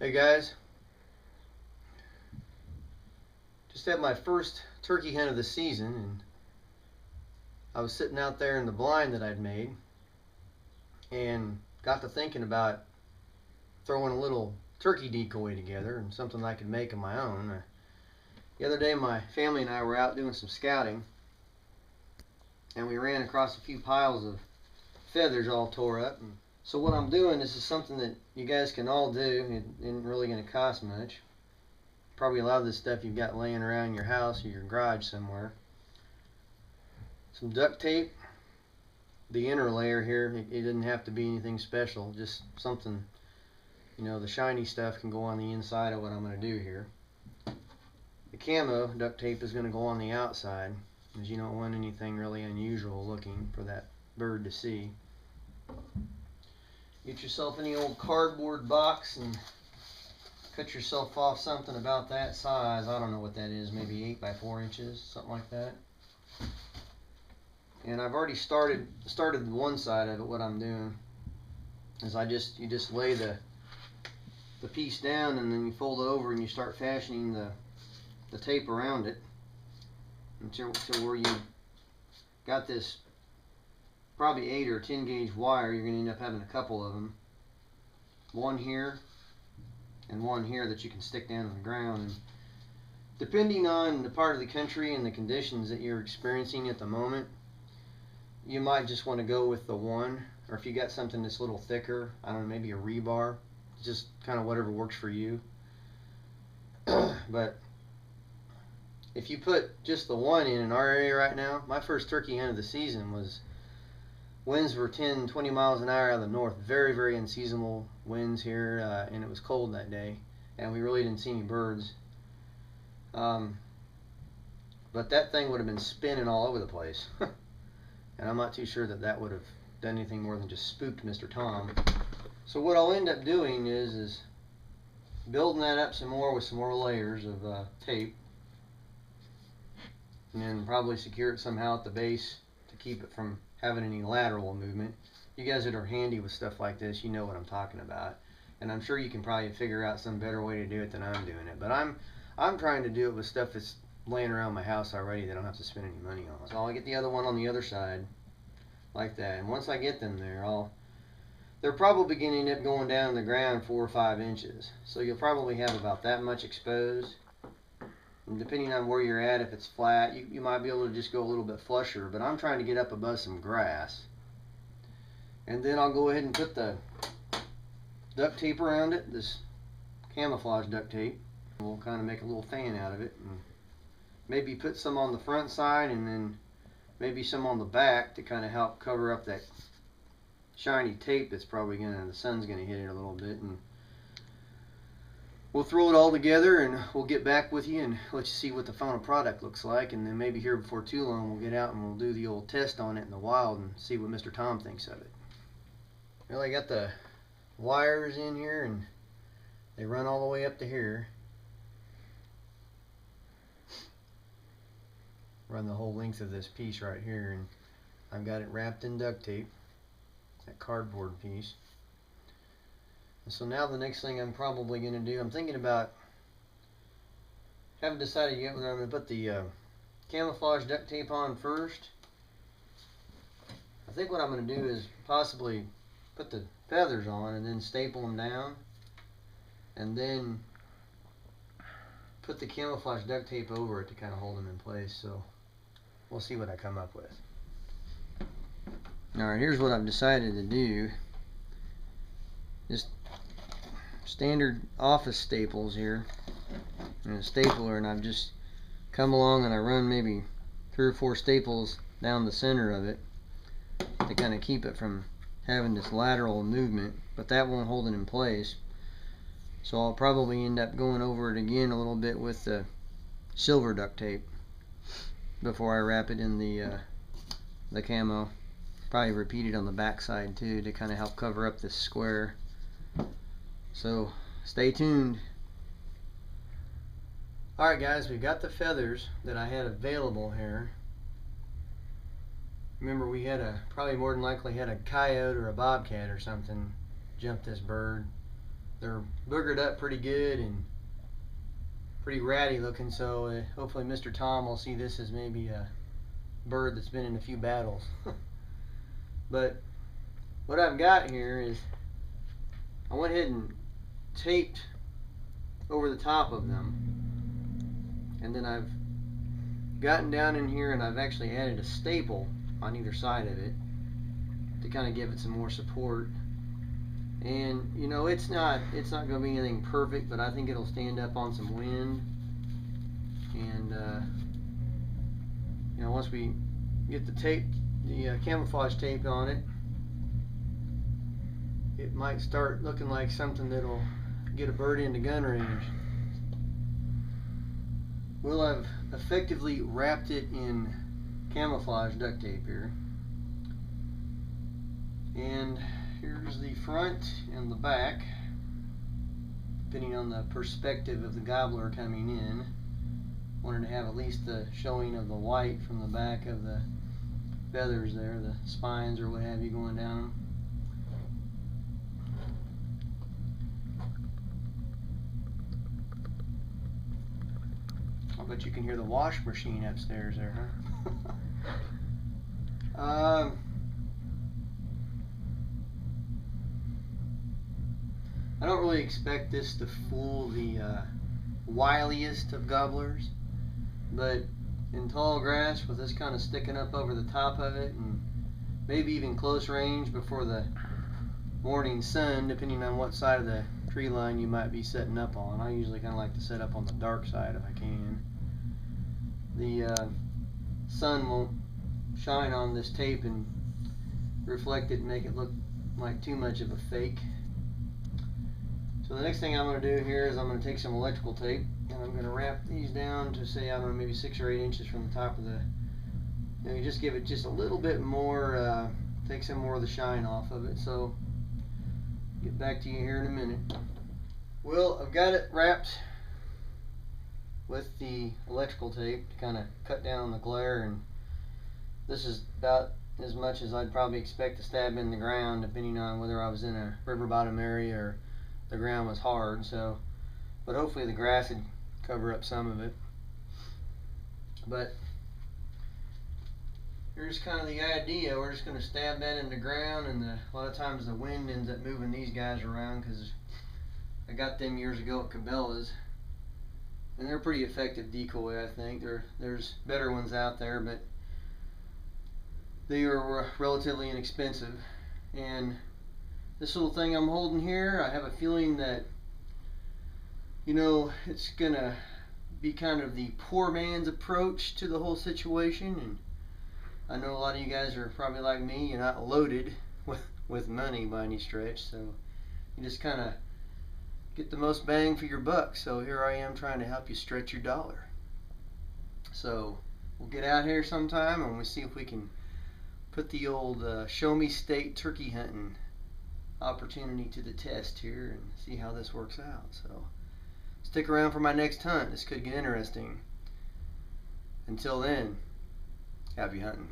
Hey guys, just had my first turkey hunt of the season, and I was sitting out there in the blind that I'd made and got to thinking about throwing a little turkey decoy together and something I could make of my own. The other day my family and I were out doing some scouting, and we ran across a few piles of feathers all tore up. And so what I'm doing, this is something that you guys can all do. It isn't really going to cost much. Probably a lot of this stuff you've got laying around in your house or your garage somewhere. Some duct tape. The inner layer here, it doesn't have to be anything special, just something, you know, the shiny stuff can go on the inside of what I'm going to do here. The camo duct tape is going to go on the outside, as you don't want anything really unusual looking for that bird to see. Get yourself any old cardboard box and cut yourself off something about that size. I don't know what that is, maybe 8 by 4 inches, something like that. And I've already started one side of it. What I'm doing is you just lay the piece down, and then you fold it over and you start fashioning the tape around it until where you got this probably 8 or 10 gauge wire. You're going to end up having a couple of them, one here and one here, that you can stick down on the ground. And depending on the part of the country and the conditions that you're experiencing at the moment, you might just want to go with the one, or if you got something that's a little thicker, I don't know, maybe a rebar, just kind of whatever works for you. But if you put just the one in our area right now, my first turkey hunt of the season was, winds were 10, 20 miles an hour out of the north, very, very unseasonable winds here, and it was cold that day, and we really didn't see any birds. But that thing would have been spinning all over the place. And I'm not too sure that would have done anything more than just spooked Mr. Tom. So what I'll end up doing is building that up some more with some more layers of tape, and then probably secure it somehow at the base to keep it from having any lateral movement. You guys that are handy with stuff like this, you know what I'm talking about, and I'm sure you can probably figure out some better way to do it than I'm doing it. But I'm trying to do it with stuff that's laying around my house already that I don't have to spend any money on. So I'll get the other one on the other side like that, and once I get them there, they're probably going to end up going down in the ground 4 or 5 inches. So you'll probably have about that much exposed. And depending on where you're at, if it's flat, you might be able to just go a little bit flusher, but I'm trying to get up above some grass. And then I'll go ahead and put the duct tape around it, this camouflage duct tape. We'll kind of make a little fan out of it, and maybe put some on the front side and then maybe some on the back to kind of help cover up that shiny tape that's probably the sun's gonna hit it a little bit. And we'll throw it all together and we'll get back with you and let you see what the final product looks like. And then maybe here before too long we'll get out and we'll do the old test on it in the wild and see what Mr. Tom thinks of it. Well, I got the wires in here and they run all the way up to here. Run the whole length of this piece right here, and I've got it wrapped in duct tape, that cardboard piece. And so now the next thing I'm probably going to do, I'm thinking about, haven't decided yet whether I'm going to put the camouflage duct tape on first. I think what I'm going to do is possibly put the feathers on and then staple them down, and then put the camouflage duct tape over it to kind of hold them in place. So we'll see what I come up with. Alright, here's what I've decided to do. Just standard office staples here and a stapler, and I've just come along and I run maybe 3 or 4 staples down the center of it to kind of keep it from having this lateral movement, but that won't hold it in place. So I'll probably end up going over it again a little bit with the silver duct tape before I wrap it in the camo. Probably repeat it on the back side too to kind of help cover up this square. So stay tuned. Alright guys, we've got the feathers that I had available here. Remember, we had probably more than likely had a coyote or a bobcat or something jump this bird. they're boogered up pretty good and pretty ratty looking, so hopefully Mr. Tom will see this as maybe a bird that's been in a few battles. But what I've got here is I went ahead and taped over the top of them, and then I've gotten down in here and I've actually added a staple on either side of it to kind of give it some more support. And you know, it's not going to be anything perfect, but I think it'll stand up on some wind. And you know, once we get the camouflage tape on it, it might start looking like something that'll get a bird into gun range. Well, I've effectively wrapped it in camouflage duct tape here, and here's the front and the back, depending on the perspective of the gobbler coming in. Wanted to have at least the showing of the white from the back of the feathers there, the spines or what have you going down them. I bet you can hear the wash machine upstairs there, huh? I don't really expect this to fool the wiliest of gobblers, but in tall grass with this kind of sticking up over the top of it, and maybe even close range before the morning sun, depending on what side of the tree line you might be setting up on. I usually kind of like to set up on the dark side if I can. The sun won't shine on this tape and reflect it and make it look like too much of a fake. So the next thing I'm going to do here is I'm going to take some electrical tape and I'm going to wrap these down to, say, I don't know, maybe 6 or 8 inches from the top of the, you know, you just give it just a little bit more, take some more of the shine off of it. So get back to you here in a minute. Well, I've got it wrapped with the electrical tape to kind of cut down on the glare, and this is about as much as I'd probably expect to stab in the ground, depending on whether I was in a river bottom area or the ground was hard. So, but hopefully the grass would cover up some of it. But here's kind of the idea. We're just going to stab that in the ground, and a lot of times the wind ends up moving these guys around, because I got them years ago at Cabela's, and they're a pretty effective decoy. I think there's better ones out there, but they are relatively inexpensive. And this little thing I'm holding here, I have a feeling that, you know, it's gonna be kind of the poor man's approach to the whole situation. And I know a lot of you guys are probably like me, you're not loaded with money by any stretch, so you just kind of get the most bang for your buck. So here I am trying to help you stretch your dollar. So we'll get out here sometime and we'll see if we can put the old show me state turkey hunting opportunity to the test here and see how this works out. So stick around for my next hunt. This could get interesting. Until then, happy hunting.